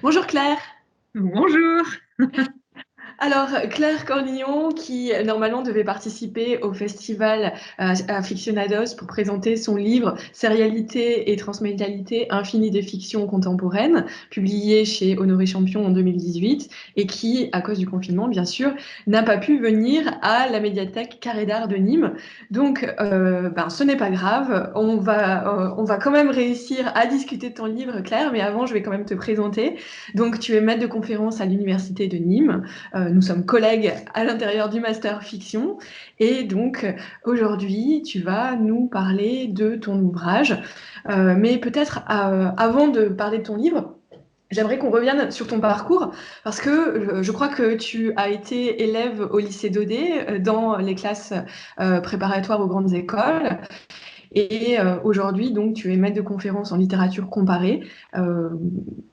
Bonjour Claire. Bonjour. Alors Claire Cornillon qui normalement devait participer au festival Aficionados pour présenter son livre Sérialité et transmédialité infinie des fictions contemporaines, publié chez Honoré Champion en 2018 et qui, à cause du confinement bien sûr, n'a pas pu venir à la médiathèque Carré d'Art de Nîmes. Donc ce n'est pas grave, on va quand même réussir à discuter de ton livre Claire, mais avant je vais quand même te présenter. Donc tu es maître de conférence à l'Université de Nîmes. Nous sommes collègues à l'intérieur du master fiction. Et donc, aujourd'hui, tu vas nous parler de ton ouvrage. Mais peut-être avant de parler de ton livre, j'aimerais qu'on revienne sur ton parcours parce que je crois que tu as été élève au lycée Daudet dans les classes préparatoires aux grandes écoles. Et aujourd'hui, donc, tu es maître de conférence en littérature comparée. Euh,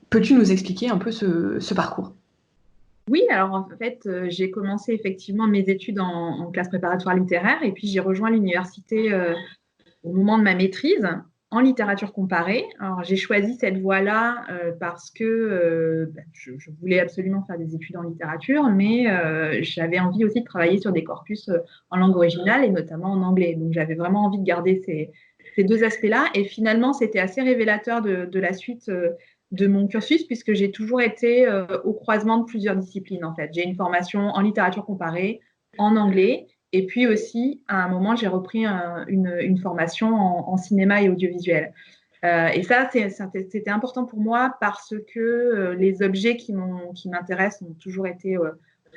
Peux-tu nous expliquer un peu ce parcours? Oui, alors en fait, j'ai commencé effectivement mes études en classe préparatoire littéraire et puis j'ai rejoint l'université au moment de ma maîtrise en littérature comparée. Alors j'ai choisi cette voie-là parce que je voulais absolument faire des études en littérature, mais j'avais envie aussi de travailler sur des corpus en langue originale et notamment en anglais. Donc j'avais vraiment envie de garder ces deux aspects-là. Et finalement, c'était assez révélateur de la suite de mon cursus puisque j'ai toujours été au croisement de plusieurs disciplines en fait. J'ai une formation en littérature comparée, en anglais, et puis aussi, à un moment, j'ai repris une formation en cinéma et audiovisuel. Et ça, c'était important pour moi parce que les objets qui m'intéressent ont toujours été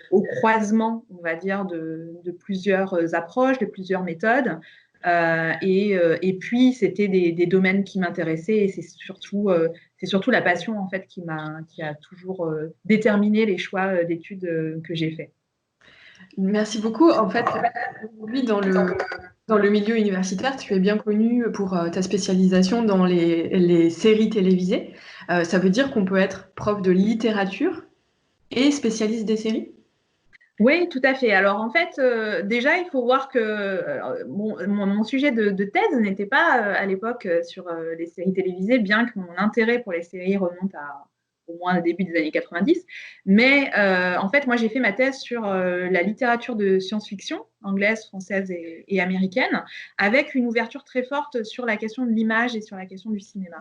au croisement, on va dire, de plusieurs approches, de plusieurs méthodes. Et puis, c'était des domaines qui m'intéressaient et c'est surtout la passion, en fait, qui a toujours déterminé les choix d'études que j'ai faits. Merci beaucoup. En fait, aujourd'hui, dans le milieu universitaire, tu es bien connu pour ta spécialisation dans les séries télévisées. Ça veut dire qu'on peut être prof de littérature et spécialiste des séries? Oui, tout à fait. Alors en fait, déjà, il faut voir que mon sujet de thèse n'était pas à l'époque sur les séries télévisées, bien que mon intérêt pour les séries remonte à au moins le début des années 90. Mais en fait, moi, j'ai fait ma thèse sur la littérature de science-fiction, anglaise, française et américaine, avec une ouverture très forte sur la question de l'image et sur la question du cinéma.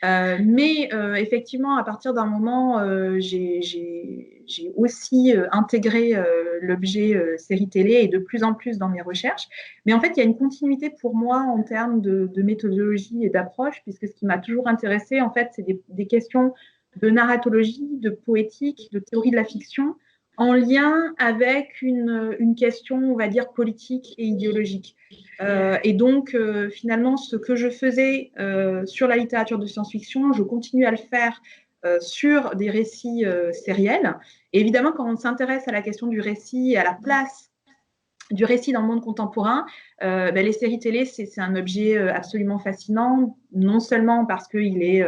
Mais effectivement, à partir d'un moment, j'ai aussi intégré l'objet série télé et de plus en plus dans mes recherches. Mais en fait, il y a une continuité pour moi en termes de méthodologie et d'approche, puisque ce qui m'a toujours intéressé, en fait, c'est des questions de narratologie, de poétique, de théorie de la fiction, en lien avec une question, on va dire, politique et idéologique. Et donc, finalement, ce que je faisais sur la littérature de science-fiction, je continue à le faire sur des récits sériels. Et évidemment, quand on s'intéresse à la question du récit et à la place du récit dans le monde contemporain, les séries télé, c'est un objet absolument fascinant, non seulement parce qu'il est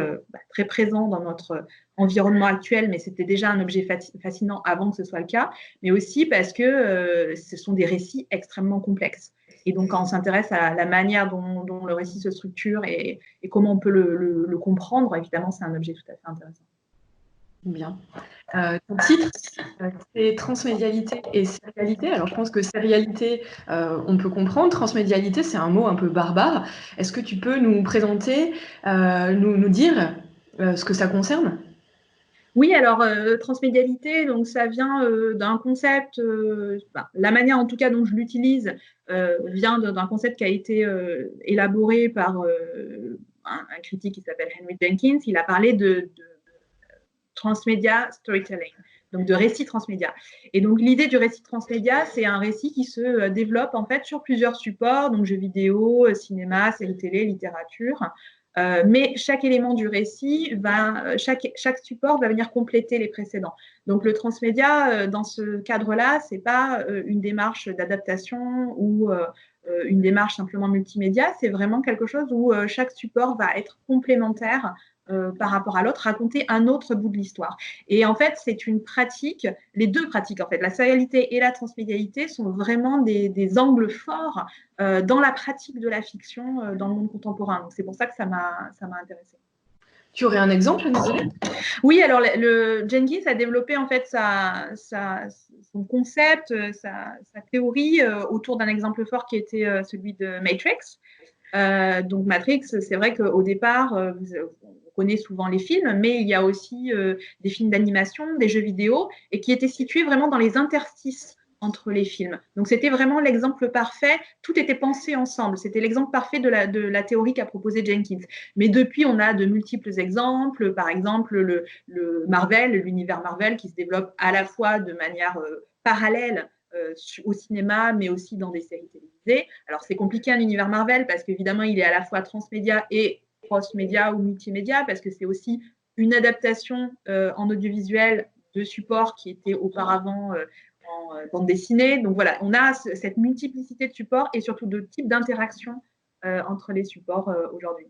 très présent dans notre environnement actuel, mais c'était déjà un objet fascinant avant que ce soit le cas, mais aussi parce que ce sont des récits extrêmement complexes. Et donc, quand on s'intéresse à la manière dont le récit se structure et comment on peut le comprendre, évidemment, c'est un objet tout à fait intéressant. Bien. Ton titre, c'est transmédialité et sérialité. Alors, je pense que sérialité, on peut comprendre. Transmédialité, c'est un mot un peu barbare. Est-ce que tu peux nous présenter, nous dire ce que ça concerne? Oui, alors transmédialité, donc ça vient d'un concept, la manière en tout cas dont je l'utilise vient d'un concept qui a été élaboré par un critique qui s'appelle Henry Jenkins. Il a parlé de transmédia storytelling, donc de récit transmédia. Et donc l'idée du récit transmédia, c'est un récit qui se développe en fait sur plusieurs supports, donc jeux vidéo, cinéma, séries télé, littérature. Mais chaque élément du récit chaque support va venir compléter les précédents. Donc le transmédia, dans ce cadre-là, c'est pas une démarche d'adaptation ou une démarche simplement multimédia, c'est vraiment quelque chose où chaque support va être complémentaire par rapport à l'autre, raconter un autre bout de l'histoire. Et en fait, c'est une pratique, les deux pratiques, en fait, la sérialité et la transmédialité sont vraiment des angles forts dans la pratique de la fiction dans le monde contemporain. Donc, c'est pour ça que ça m'a intéressée. Tu aurais un exemple à nous donner? Oui, alors Jenkins a développé en fait son concept, sa théorie autour d'un exemple fort qui était celui de Matrix. Donc Matrix, c'est vrai qu'au départ, on connaît souvent les films, mais il y a aussi des films d'animation, des jeux vidéo, et qui étaient situés vraiment dans les interstices entre les films. Donc c'était vraiment l'exemple parfait, tout était pensé ensemble, c'était l'exemple parfait de la théorie qu'a proposé Jenkins. Mais depuis, on a de multiples exemples, par exemple le Marvel, l'univers Marvel qui se développe à la fois de manière parallèle au cinéma, mais aussi dans des séries télévisées. Alors, c'est compliqué un univers Marvel parce qu'évidemment, il est à la fois transmédia et cross-média ou multimédia parce que c'est aussi une adaptation en audiovisuel de supports qui étaient auparavant en bande dessinée. Donc voilà, on a cette multiplicité de supports et surtout de types d'interaction entre les supports aujourd'hui.